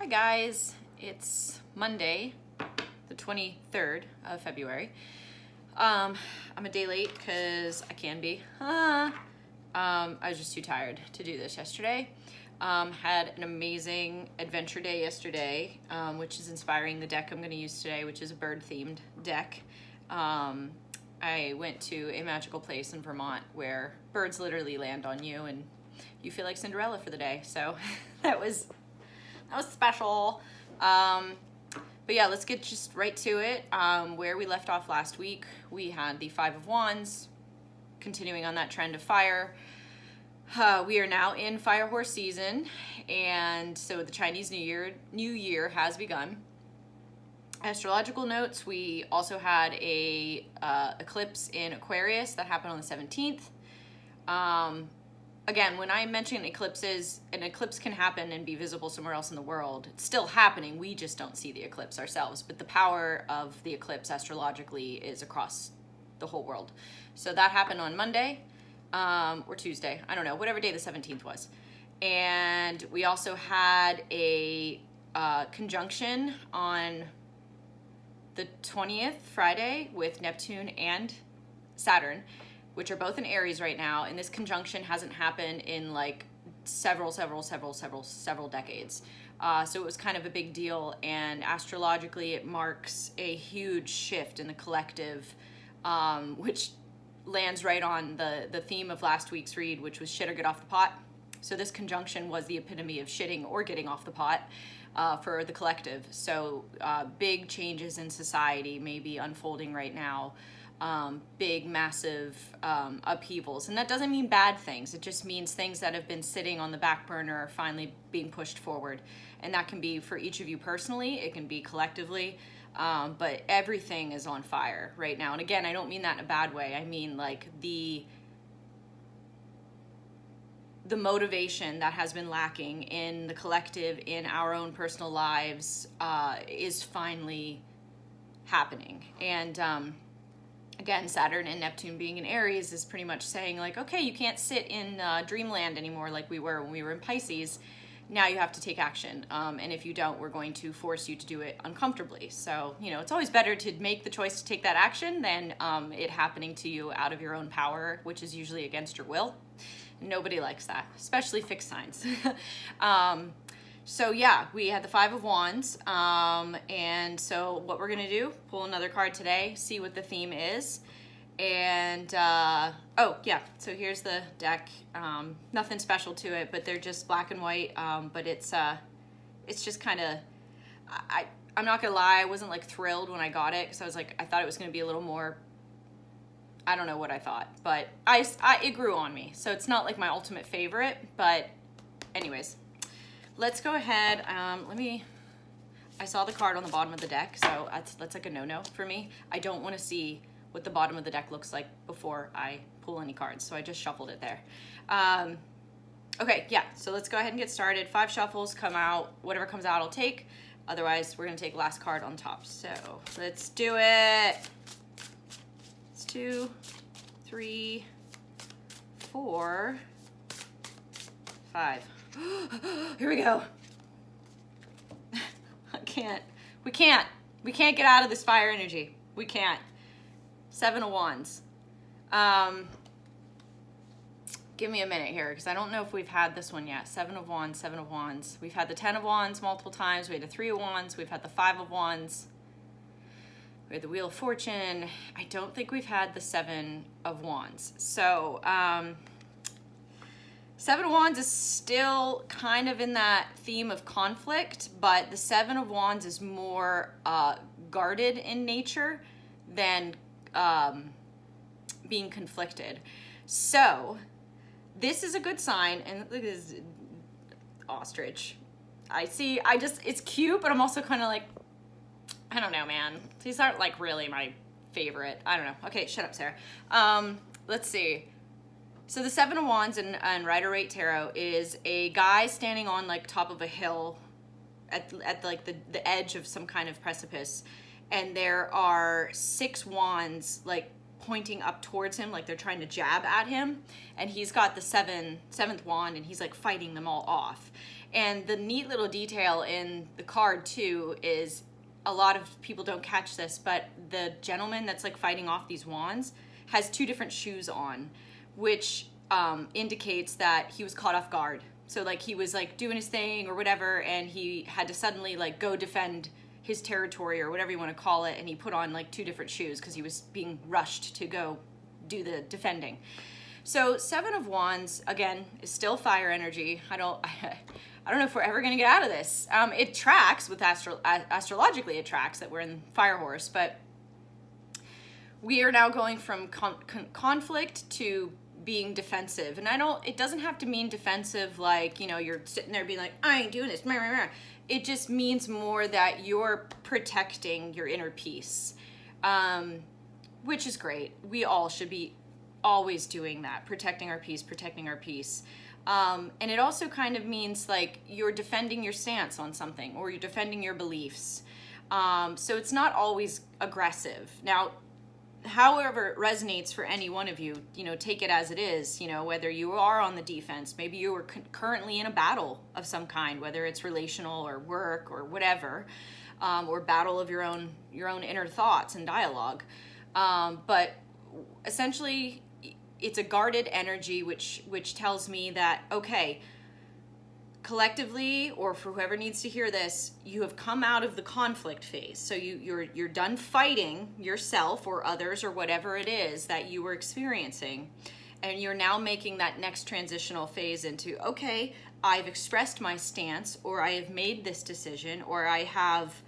Hi guys, it's Monday, the 23rd of February. I'm a day late because I can be. I was just too tired to do this yesterday. Had an amazing adventure day yesterday, which is inspiring the deck I'm going to use today, which is a bird-themed deck. I went to a magical place in Vermont where birds literally land on you and you feel like Cinderella for the day. So that was special. But yeah, let's get just right to it. Where we left off last week, we had the Five of Wands, continuing on that trend of fire. We are now in Fire Horse season, and so the Chinese New Year has begun. Astrological notes, we also had a eclipse in Aquarius that happened on the 17th. Again, when I mention eclipses, an eclipse can happen and be visible somewhere else in the world. It's still happening, we just don't see the eclipse ourselves, but the power of the eclipse astrologically is across the whole world. So that happened on Monday, or Tuesday, I don't know, whatever day the 17th was. And we also had a conjunction on the 20th, Friday, with Neptune and Saturn, which are both in Aries right now, and this conjunction hasn't happened in like several decades. So it was kind of a big deal, and astrologically it marks a huge shift in the collective, which lands right on the theme of last week's read, which was shit or get off the pot. So this conjunction was the epitome of shitting or getting off the pot for the collective. So big changes in society may be unfolding right now. Big, massive upheavals. And that doesn't mean bad things. It just means things that have been sitting on the back burner are finally being pushed forward. And that can be for each of you personally. It can be collectively. But everything is on fire right now. And again, I don't mean that in a bad way. I mean like the motivation that has been lacking in the collective, in our own personal lives, is finally happening. And again, Saturn and Neptune being in Aries is pretty much saying like, okay, you can't sit in dreamland anymore like we were when we were in Pisces. Now you have to take action. And if you don't, we're going to force you to do it uncomfortably. So, you know, it's always better to make the choice to take that action than it happening to you out of your own power, which is usually against your will. Nobody likes that, especially fixed signs. So yeah, we had the Five of Wands, and so what we're gonna do, pull another card today, see what the theme is, and oh yeah, so here's the deck. Nothing special to it, but they're just black and white, but it's just kind of, I'm not gonna lie, I wasn't like thrilled when I got it, because I was like, I thought it was gonna be a little more, I don't know what I thought, but it grew on me, so it's not like my ultimate favorite, but anyways. Let's go ahead, I saw the card on the bottom of the deck, so that's like a no-no for me. I don't want to see what the bottom of the deck looks like before I pull any cards, so I just shuffled it there. Okay, yeah, so let's go ahead and get started. 5 shuffles come out, whatever comes out I'll take. Otherwise, we're gonna take last card on top. So let's do it. It's 2, 3, 4, 5. Here we go. We can't get out of this fire energy. We can't. 7 of Wands. Give me a minute here, because I don't know if we've had this one yet. 7 of Wands, 7 of Wands. We've had the 10 of Wands multiple times. We had the 3 of Wands. We've had the 5 of Wands. We had the Wheel of Fortune. I don't think we've had the 7 of Wands. So, 7 of Wands is still kind of in that theme of conflict, but the 7 of Wands is more guarded in nature than being conflicted. So this is a good sign, and look at this ostrich. It's cute, but I'm also kind of like, I don't know, man. These aren't like really my favorite. I don't know. Okay, shut up, Sarah. Let's see. So the 7 of Wands in Rider-Waite Tarot is a guy standing on like top of a hill at like the edge of some kind of precipice, and there are 6 wands like pointing up towards him, like they're trying to jab at him, and he's got the seventh wand, and he's like fighting them all off. And the neat little detail in the card too is, a lot of people don't catch this, but the gentleman that's like fighting off these wands has two different shoes on, which indicates that he was caught off guard. So like he was like doing his thing or whatever, and he had to suddenly like go defend his territory or whatever you want to call it, and he put on like two different shoes because he was being rushed to go do the defending. So Seven of Wands, again, is still fire energy. I don't know if we're ever going to get out of this. It tracks with astrologically, it tracks that we're in Fire Horse, but we are now going from conflict to being defensive. And it doesn't have to mean defensive like, you know, you're sitting there being like, I ain't doing this. It just means more that you're protecting your inner peace, which is great. We all should be always doing that, protecting our peace. And it also kind of means like you're defending your stance on something, or you're defending your beliefs. So it's not always aggressive. Now, however it resonates for any one of you, you know, take it as it is, you know, whether you are on the defense, maybe you are currently in a battle of some kind, whether it's relational or work or whatever, or battle of your own inner thoughts and dialogue. But essentially, it's a guarded energy, which tells me that, okay, collectively, or for whoever needs to hear this, you have come out of the conflict phase. So you're done fighting yourself or others or whatever it is that you were experiencing, and you're now making that next transitional phase into, okay, I've expressed my stance, or I have made this decision, or I have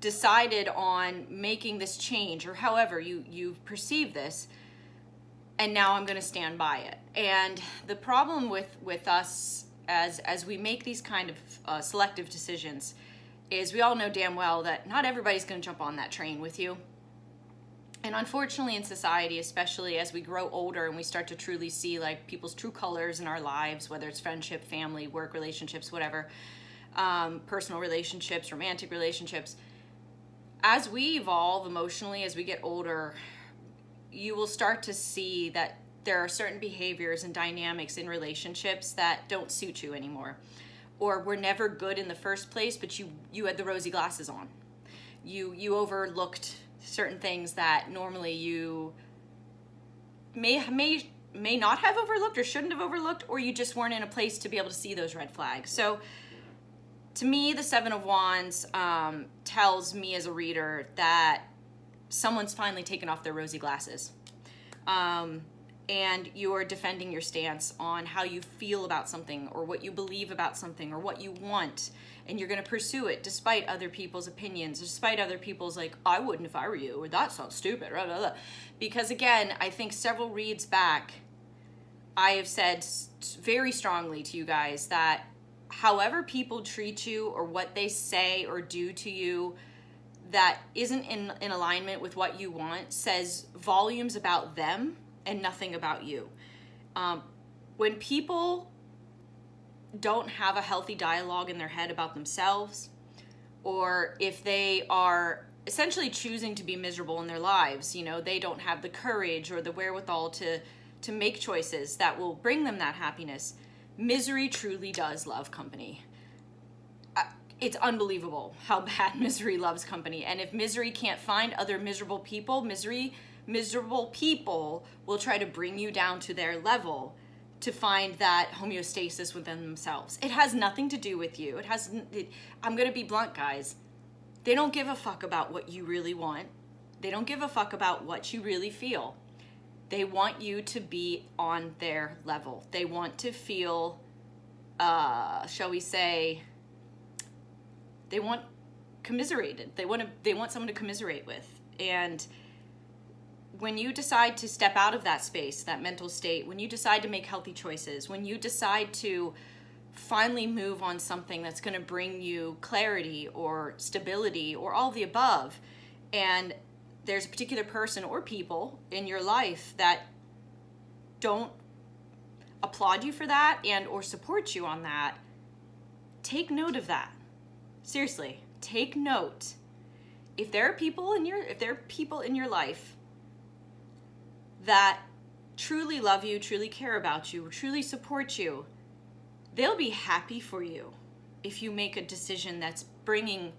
decided on making this change, or however you perceive this, and now I'm going to stand by it. And the problem with us as we make these kind of selective decisions is we all know damn well that not everybody's going to jump on that train with you. And unfortunately in society, especially as we grow older and we start to truly see like people's true colors in our lives, whether it's friendship, family, work relationships, whatever, personal relationships, romantic relationships, as we evolve emotionally, as we get older, you will start to see that there are certain behaviors and dynamics in relationships that don't suit you anymore, or were never good in the first place, but you had the rosy glasses on. You overlooked certain things that normally you may not have overlooked or shouldn't have overlooked, or you just weren't in a place to be able to see those red flags. So to me, the Seven of Wands tells me as a reader that someone's finally taken off their rosy glasses. And you're defending your stance on how you feel about something, or what you believe about something, or what you want. And you're going to pursue it despite other people's opinions, despite other people's like, I wouldn't if I were you, or that sounds stupid, blah, blah, blah. Because again, I think several reads back, I have said very strongly to you guys that however people treat you, or what they say or do to you that isn't in alignment with what you want, says volumes about them and nothing about you. When people don't have a healthy dialogue in their head about themselves, or if they are essentially choosing to be miserable in their lives, you know, they don't have the courage or the wherewithal to make choices that will bring them that happiness. Misery truly does love company. It's unbelievable how bad misery loves company. And if misery can't find other miserable people, miserable people will try to bring you down to their level to find that homeostasis within themselves. It has nothing to do with you. I'm going to be blunt, guys. They don't give a fuck about what you really want. They don't give a fuck about what you really feel. They want you to be on their level. They want to feel, shall we say, they want commiserated. They want someone to commiserate with. And when you decide to step out of that space, that mental state, when you decide to make healthy choices, when you decide to finally move on something that's going to bring you clarity or stability or all of the above, and there's a particular person or people in your life that don't applaud you for that and or support you on that, take note of that. Seriously, take note if there are people in your life that truly love you, truly care about you, truly support you, they'll be happy for you if you make a decision that's bringing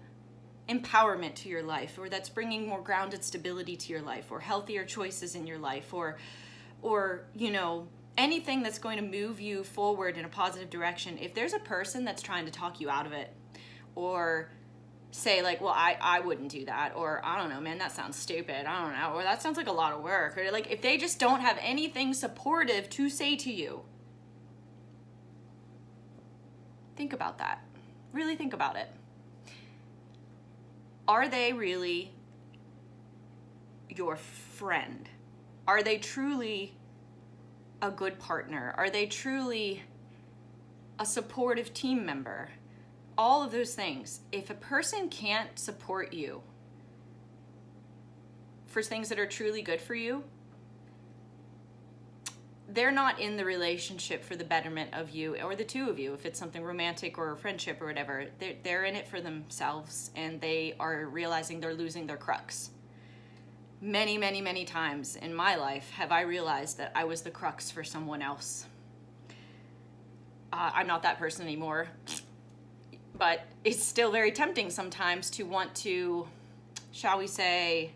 empowerment to your life, or that's bringing more grounded stability to your life, or healthier choices in your life, or you know, anything that's going to move you forward in a positive direction. If there's a person that's trying to talk you out of it, or say like, well, I wouldn't do that, or I don't know, man, that sounds stupid, I don't know, or that sounds like a lot of work, or like if they just don't have anything supportive to say to you, think about that. Really think about it. Are they really your friend? Are they truly a good partner? Are they truly a supportive team member? All of those things. If a person can't support you for things that are truly good for you, they're not in the relationship for the betterment of you or the two of you. If it's something romantic or a friendship or whatever, they're in it for themselves, and they are realizing they're losing their crux. Many, many, many times in my life have I realized that I was the crux for someone else. I'm not that person anymore, but it's still very tempting sometimes to want to, shall we say,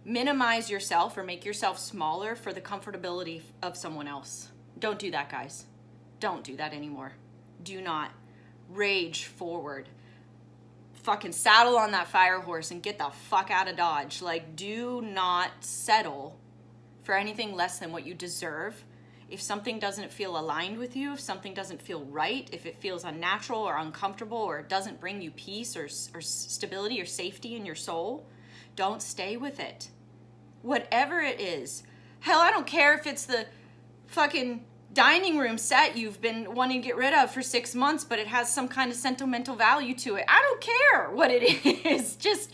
minimize yourself or make yourself smaller for the comfortability of someone else. Don't do that, guys. Don't do that anymore. Do not. Rage forward. Fucking saddle on that fire horse and get the fuck out of Dodge. Like, do not settle for anything less than what you deserve. If something doesn't feel aligned with you, if something doesn't feel right, if it feels unnatural or uncomfortable, or it doesn't bring you peace or stability or safety in your soul, don't stay with it. Whatever it is. Hell, I don't care if it's the fucking dining room set you've been wanting to get rid of for 6 months, but it has some kind of sentimental value to it. I don't care what it is. Just,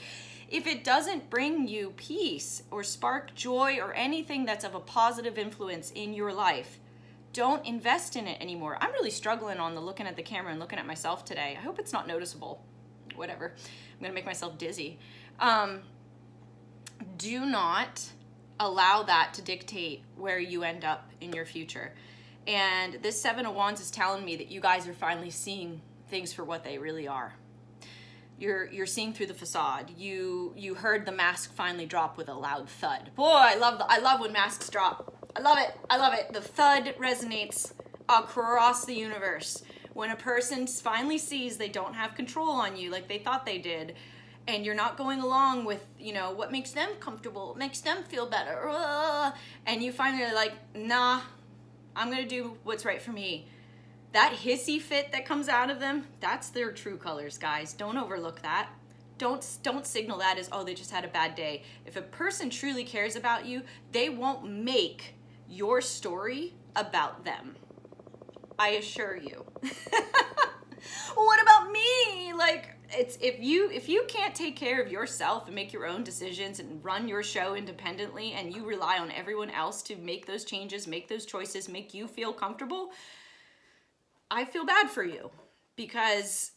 if it doesn't bring you peace or spark joy or anything that's of a positive influence in your life, don't invest in it anymore. I'm really struggling on the looking at the camera and looking at myself today. I hope it's not noticeable. Whatever. I'm going to make myself dizzy. Do not allow that to dictate where you end up in your future. And this Seven of Wands is telling me that you guys are finally seeing things for what they really are. You're seeing through the facade. You heard the mask finally drop with a loud thud. Boy, I love when masks drop. I love it. The thud resonates across the universe. When a person finally sees they don't have control on you like they thought they did, and you're not going along with, you know, what makes them comfortable, what makes them feel better, and you finally are like, nah, I'm gonna do what's right for me. That hissy fit that comes out of them, that's their true colors, guys. Don't overlook that. Don't signal that as, oh, they just had a bad day. If a person truly cares about you, they won't make your story about them. I assure you. What about me? Like, it's if you can't take care of yourself and make your own decisions and run your show independently, and you rely on everyone else to make those changes, make those choices, make you feel comfortable, I feel bad for you. Because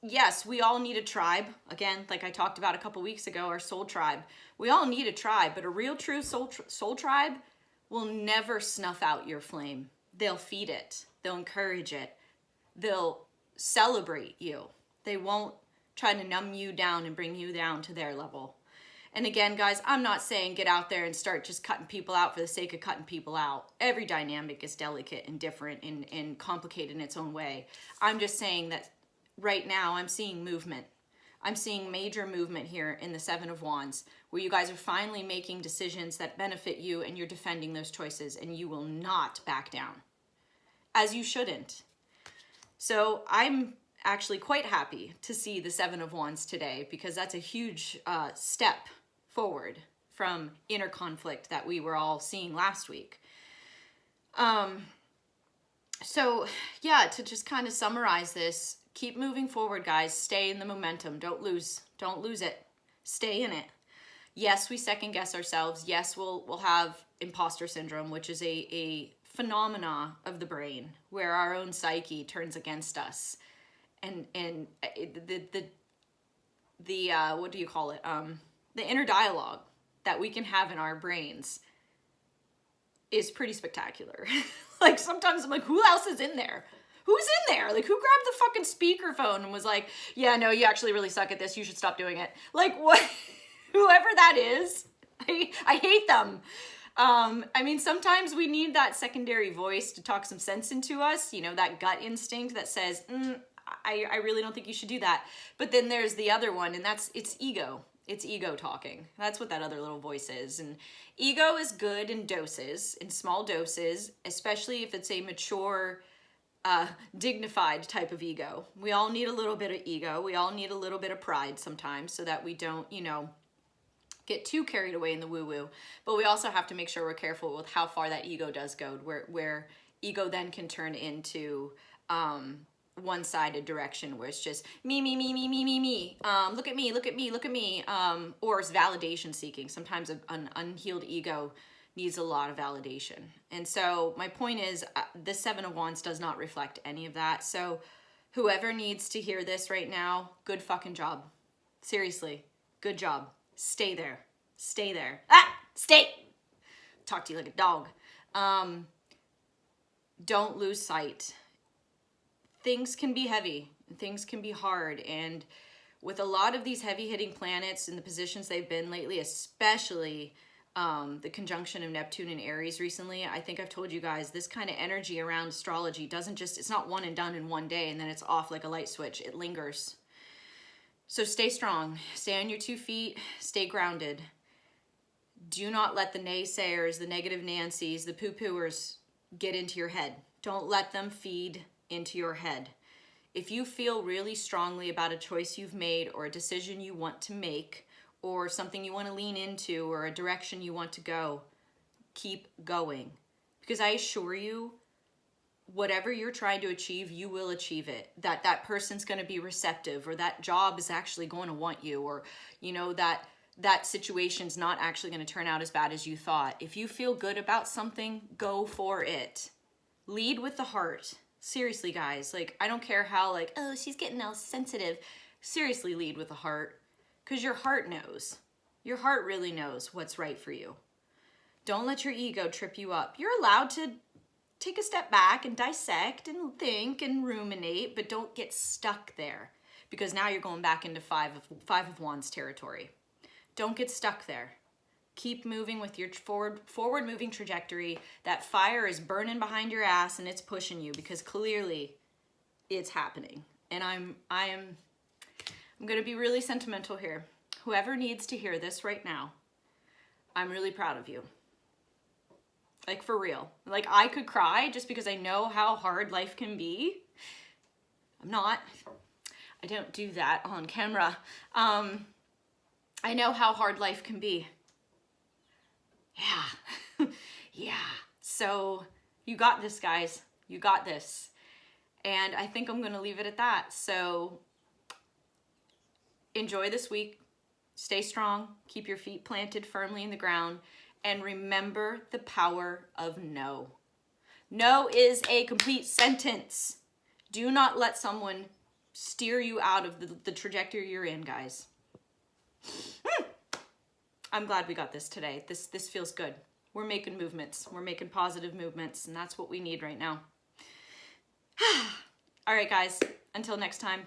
yes, we all need a tribe. Again, like I talked about a couple weeks ago, our soul tribe. We all need a tribe, but a real true soul tribe will never snuff out your flame. They'll feed it. They'll encourage it. They'll celebrate you. They won't try to numb you down and bring you down to their level. And again, guys, I'm not saying get out there and start just cutting people out for the sake of cutting people out. Every dynamic is delicate and different and complicated in its own way. I'm just saying that right now I'm seeing movement. I'm seeing major movement here in the Seven of Wands, where you guys are finally making decisions that benefit you, and you're defending those choices, and you will not back down, as you shouldn't. So I'm actually quite happy to see the Seven of Wands today, because that's a huge step forward from inner conflict that we were all seeing last week. So yeah, to just kind of summarize this, keep moving forward, guys. Stay in the momentum. Don't lose it. Stay in it. Yes, we second guess ourselves. Yes, we'll have imposter syndrome, which is a phenomena of the brain where our own psyche turns against us. And the the what do you call it? The inner dialogue that we can have in our brains is pretty spectacular. Like sometimes I'm like, who else is in there? Who's in there? Like, who grabbed the fucking speakerphone and was like, yeah, no, you actually really suck at this. You should stop doing it. Like, what? Whoever that is, I hate them. I mean, sometimes we need that secondary voice to talk some sense into us, you know, that gut instinct that says, I really don't think you should do that. But then there's the other one, and it's ego. It's ego talking. That's what that other little voice is. And ego is good in doses, in small doses, especially if it's a mature, dignified type of ego. We all need a little bit of ego. We all need a little bit of pride sometimes so that we don't, you know, get too carried away in the woo-woo. But we also have to make sure we're careful with how far that ego does go, where ego then can turn into one-sided direction where it's just me, look at me, look at me, look at me, or it's validation seeking. Sometimes an unhealed ego needs a lot of validation. And so my point is, this Seven of Wands does not reflect any of that. So whoever needs to hear this right now, good fucking job. Seriously, good job. Stay there. Stay there. Stay! Talk to you like a dog. Don't lose sight. Things can be heavy. Things can be hard. And with a lot of these heavy-hitting planets in the positions they've been lately, especially the conjunction of Neptune and Aries recently, I think I've told you guys, this kind of energy around astrology doesn't just, it's not one and done in one day and then it's off like a light switch. It lingers. So stay strong, stay on your 2 feet, stay grounded. Do not let the naysayers, the negative Nancys, the poo-pooers get into your head. Don't let them feed into your head. If you feel really strongly about a choice you've made or a decision you want to make or something you want to lean into or a direction you want to go, keep going. Because I assure you, whatever you're trying to achieve, you will achieve it. That person's going to be receptive, or that job is actually going to want you, or, you know, that situation's not actually going to turn out as bad as you thought. If you feel good about something, go for it. Lead with the heart. Seriously, guys. Like, I don't care how, like, oh, she's getting all sensitive. Seriously, lead with the heart. Because your heart knows. Your heart really knows what's right for you. Don't let your ego trip you up. You're allowed to take a step back and dissect and think and ruminate, but don't get stuck there, because now you're going back into five of Wands territory. Don't get stuck there. Keep moving with your forward moving trajectory. That fire is burning behind your ass and it's pushing you, because clearly it's happening. And I'm going to be really sentimental here. Whoever needs to hear this right now, I'm really proud of you. Like, for real. Like, I could cry just because I know how hard life can be. I'm not. I don't do that on camera. I know how hard life can be. Yeah. Yeah. So, you got this, guys. You got this. And I think I'm going to leave it at that. So, enjoy this week. Stay strong. Keep your feet planted firmly in the ground. And remember the power of no. No is a complete sentence. Do not let someone steer you out of the trajectory you're in, guys. I'm glad we got this today. This feels good. We're making movements. We're making positive movements, and that's what we need right now. All right, guys. Until next time.